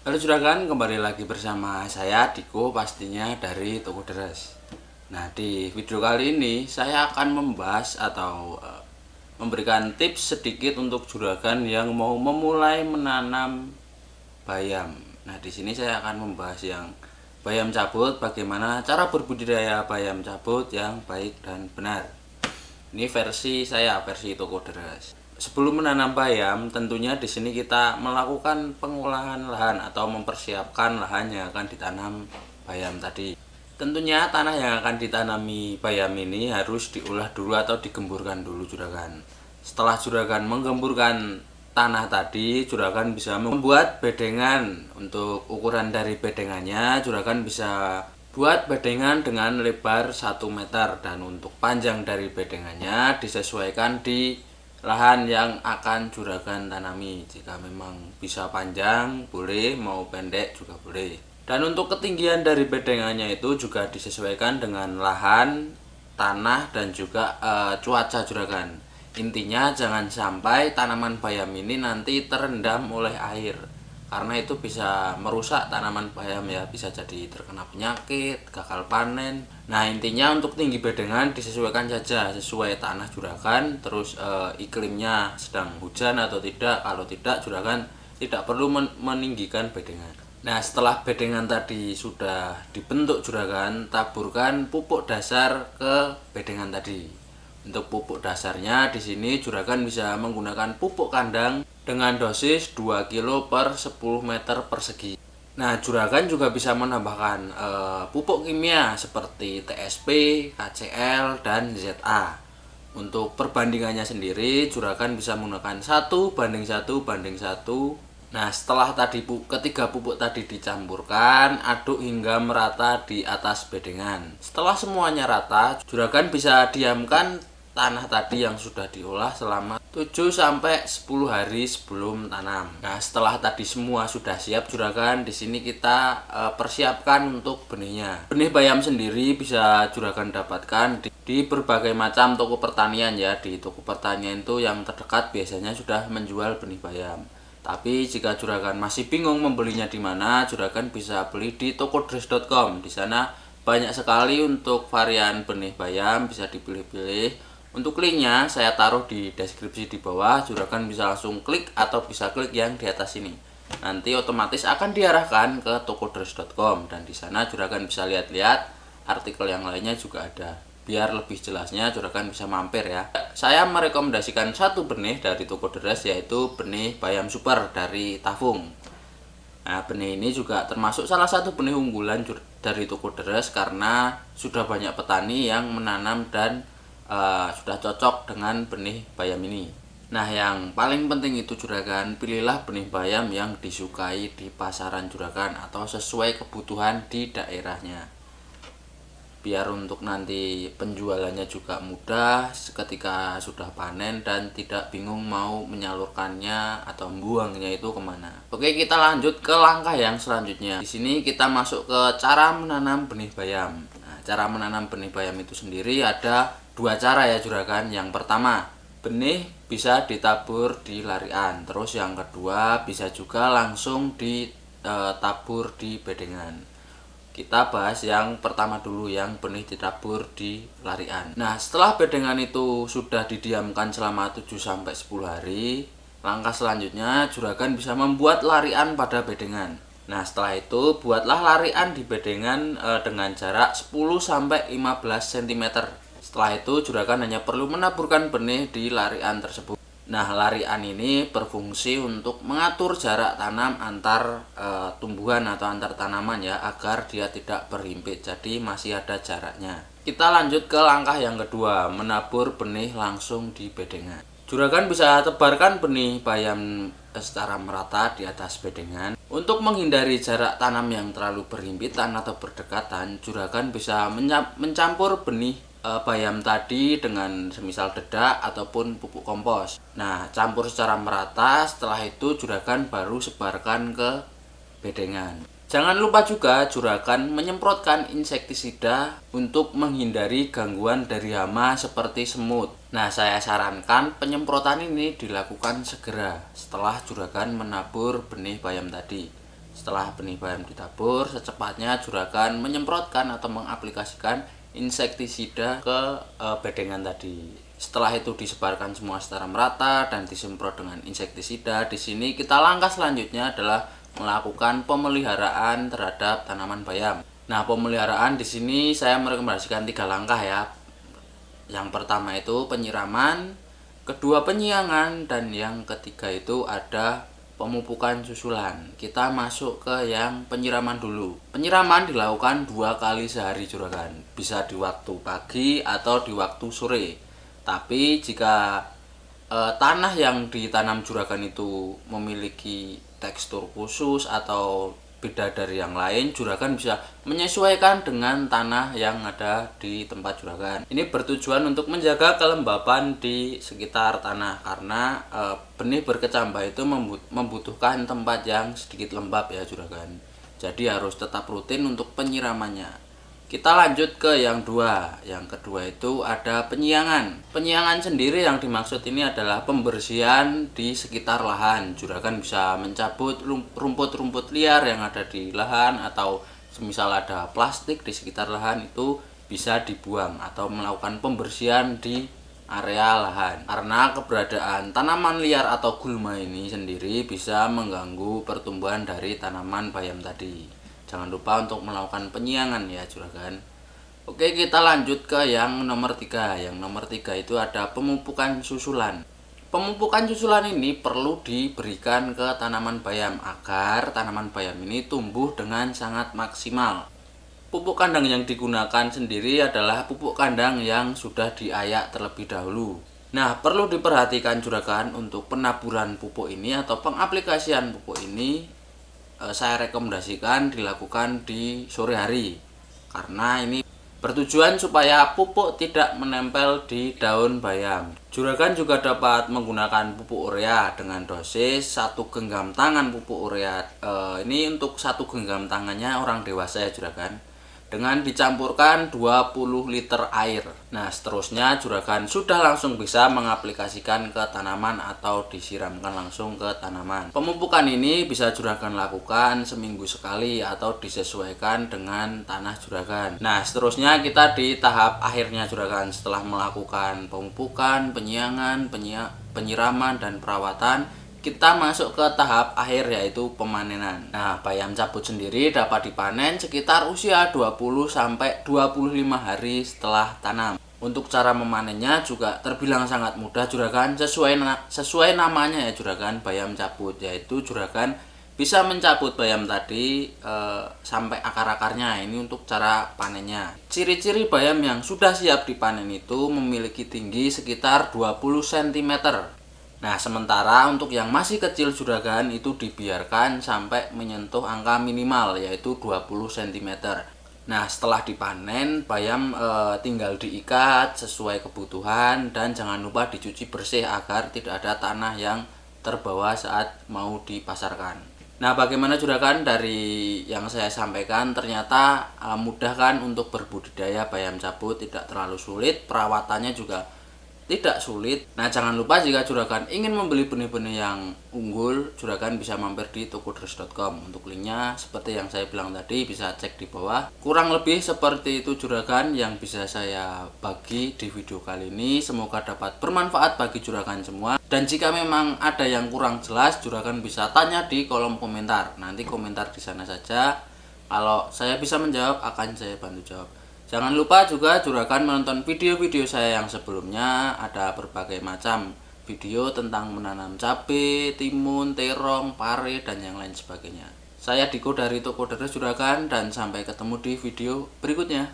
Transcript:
Halo juragan, kembali lagi bersama saya Diko pastinya dari Toko Deres. Nah, di video kali ini saya akan membahas atau memberikan tips sedikit untuk juragan yang mau memulai menanam bayam. Nah, di sini saya akan membahas yang bayam cabut, bagaimana cara berbudidaya bayam cabut yang baik dan benar. Ini versi saya, versi Toko Deres. Sebelum menanam bayam, tentunya di sini kita melakukan pengolahan lahan atau mempersiapkan lahan yang akan ditanam bayam tadi. Tentunya tanah yang akan ditanami bayam ini harus diolah dulu atau digemburkan dulu juragan. Setelah juragan menggemburkan tanah tadi, juragan bisa membuat bedengan. Untuk ukuran dari bedengannya, juragan bisa buat bedengan dengan lebar 1 meter, dan untuk panjang dari bedengannya disesuaikan di lahan yang akan juragan tanami. Jika memang bisa panjang boleh, mau pendek juga boleh. Dan untuk ketinggian dari bedengannya itu juga disesuaikan dengan lahan, tanah, dan juga cuaca juragan. Intinya jangan sampai tanaman bayam ini nanti terendam oleh air, karena itu bisa merusak tanaman bayam ya, bisa jadi terkena penyakit, gagal panen. Nah, intinya untuk tinggi bedengan disesuaikan saja sesuai tanah juragan, terus iklimnya sedang hujan atau tidak. Kalau tidak, juragan tidak perlu meninggikan bedengan. Nah, setelah bedengan tadi sudah dibentuk juragan, taburkan pupuk dasar ke bedengan tadi. Untuk pupuk dasarnya di sini juragan bisa menggunakan pupuk kandang dengan dosis 2 kg per 10 meter persegi. Nah, juragan juga bisa menambahkan pupuk kimia seperti TSP, KCL, dan ZA. Untuk perbandingannya sendiri, juragan bisa menggunakan 1:1:1. Nah, setelah tadi ketiga pupuk tadi dicampurkan, aduk hingga merata di atas bedengan. Setelah semuanya rata, juragan bisa diamkan tanah tadi yang sudah diolah selama 7-10 hari sebelum tanam. Nah, setelah tadi semua sudah siap juragan, di sini kita persiapkan untuk benihnya. Benih bayam sendiri bisa juragan dapatkan di berbagai macam toko pertanian ya. Di toko pertanian itu yang terdekat biasanya sudah menjual benih bayam. Tapi jika juragan masih bingung membelinya di mana, juragan bisa beli di tokodres.com. Di sana banyak sekali untuk varian benih bayam, bisa dipilih-pilih. Untuk linknya saya taruh di deskripsi di bawah, juragan bisa langsung klik atau bisa klik yang di atas ini. Nanti otomatis akan diarahkan ke tokodres.com, dan di sana juragan bisa lihat-lihat artikel yang lainnya juga ada. Biar lebih jelasnya juragan bisa mampir ya. Saya merekomendasikan satu benih dari Toko Deres, yaitu benih bayam super dari Tafung. Nah, benih ini juga termasuk salah satu benih unggulan dari Toko Deres karena sudah banyak petani yang menanam dan sudah cocok dengan benih bayam ini. Nah, yang paling penting itu juragan, pilihlah benih bayam yang disukai di pasaran juragan atau sesuai kebutuhan di daerahnya. Biar untuk nanti penjualannya juga mudah ketika sudah panen dan tidak bingung mau menyalurkannya atau membuangnya itu kemana. Oke, kita lanjut ke langkah yang selanjutnya. Di sini kita masuk ke cara menanam benih bayam. Nah, cara menanam benih bayam itu sendiri ada dua cara ya juragan. Yang pertama, benih bisa ditabur di larian. Terus yang kedua, bisa juga langsung ditabur di bedengan. Kita bahas yang pertama dulu, yang benih ditabur di larian. Nah, setelah bedengan itu sudah didiamkan selama 7-10 hari, langkah selanjutnya juragan bisa membuat larian pada bedengan. Nah, setelah itu buatlah larian di bedengan dengan jarak 10-15 cm. Setelah itu juragan hanya perlu menaburkan benih di larian tersebut. Nah, larian ini berfungsi untuk mengatur jarak tanam antar tumbuhan atau antar tanaman ya, agar dia tidak berhimpit, jadi masih ada jaraknya. Kita lanjut ke langkah yang kedua, menabur benih langsung di bedengan. Juragan bisa tebarkan benih bayam secara merata di atas bedengan. Untuk menghindari jarak tanam yang terlalu berhimpitan atau berdekatan, juragan bisa mencampur benih bayam tadi dengan semisal dedak ataupun pupuk kompos. Nah, campur secara merata, setelah itu juragan baru sebarkan ke bedengan. Jangan lupa juga juragan menyemprotkan insektisida untuk menghindari gangguan dari hama seperti semut. Nah, saya sarankan penyemprotan ini dilakukan segera setelah juragan menabur benih bayam tadi. Setelah benih bayam ditabur, secepatnya juragan menyemprotkan atau mengaplikasikan insektisida ke bedengan tadi. Setelah itu disebarkan semua secara merata dan disemprot dengan insektisida. Di sini kita langkah selanjutnya adalah melakukan pemeliharaan terhadap tanaman bayam. Nah, pemeliharaan di sini saya merekomendasikan 3 langkah ya. Yang pertama itu penyiraman, kedua penyiangan, dan yang ketiga itu ada pemupukan susulan. Kita masuk ke yang penyiraman dulu. Penyiraman dilakukan 2 kali sehari juragan. Bisa di waktu pagi atau di waktu sore. Tapi jika tanah yang ditanam juragan itu memiliki tekstur khusus atau beda dari yang lain, juragan bisa menyesuaikan dengan tanah yang ada di tempat juragan. Ini bertujuan untuk menjaga kelembapan di sekitar tanah, karena benih berkecambah itu membutuhkan tempat yang sedikit lembab ya juragan. Jadi harus tetap rutin untuk penyiramannya. Kita lanjut ke yang dua. Yang kedua itu ada penyiangan. Penyiangan sendiri yang dimaksud ini adalah pembersihan di sekitar lahan. Juragan bisa mencabut rumput-rumput liar yang ada di lahan, atau semisal ada plastik di sekitar lahan itu bisa dibuang, atau melakukan pembersihan di area lahan. Karena keberadaan tanaman liar atau gulma ini sendiri bisa mengganggu pertumbuhan dari tanaman bayam tadi. Jangan lupa untuk melakukan penyiangan ya juragan. Oke, kita lanjut ke yang nomor 3. Yang nomor 3 itu ada pemupukan susulan. Pemupukan susulan ini perlu diberikan ke tanaman bayam agar tanaman bayam ini tumbuh dengan sangat maksimal. Pupuk kandang yang digunakan sendiri adalah pupuk kandang yang sudah diayak terlebih dahulu. Nah, perlu diperhatikan juragan untuk penaburan pupuk ini atau pengaplikasian pupuk ini saya rekomendasikan dilakukan di sore hari, karena ini bertujuan supaya pupuk tidak menempel di daun bayam. Juragan juga dapat menggunakan pupuk urea dengan dosis 1 genggam tangan pupuk urea. Ini untuk 1 genggam tangannya orang dewasa ya juragan, dengan dicampurkan 20 liter air. Nah, seterusnya juragan sudah langsung bisa mengaplikasikan ke tanaman atau disiramkan langsung ke tanaman. Pemupukan ini bisa juragan lakukan seminggu sekali atau disesuaikan dengan tanah juragan. Nah, seterusnya kita di tahap akhirnya juragan. Setelah melakukan pemupukan, penyiangan, penyiraman, dan perawatan, kita masuk ke tahap akhir yaitu pemanenan. Nah, bayam cabut sendiri dapat dipanen sekitar usia 20-25 hari setelah tanam. Untuk cara memanennya juga terbilang sangat mudah juragan, sesuai namanya ya juragan, bayam cabut, yaitu juragan bisa mencabut bayam tadi sampai akar-akarnya. Ini untuk cara panennya. Ciri-ciri bayam yang sudah siap dipanen itu memiliki tinggi sekitar 20 cm. Nah, sementara untuk yang masih kecil juragan itu dibiarkan sampai menyentuh angka minimal yaitu 20 cm. Nah, setelah dipanen, bayam tinggal diikat sesuai kebutuhan dan jangan lupa dicuci bersih agar tidak ada tanah yang terbawa saat mau dipasarkan. Nah, bagaimana juragan, dari yang saya sampaikan ternyata mudah kan untuk berbudidaya bayam cabut, tidak terlalu sulit, perawatannya juga tidak sulit. Nah, jangan lupa jika juragan ingin membeli benih-benih yang unggul, juragan bisa mampir di tokodres.com. Untuk linknya seperti yang saya bilang tadi bisa cek di bawah. Kurang lebih seperti itu juragan yang bisa saya bagi di video kali ini. Semoga dapat bermanfaat bagi juragan semua. Dan jika memang ada yang kurang jelas, juragan bisa tanya di kolom komentar. Nanti komentar di sana saja. Kalau saya bisa menjawab, akan saya bantu jawab. Jangan lupa juga juragan menonton video-video saya yang sebelumnya. Ada berbagai macam video tentang menanam cabai, timun, terong, pare, dan yang lain sebagainya. Saya Diko dari Toko Deres juragan, dan sampai ketemu di video berikutnya.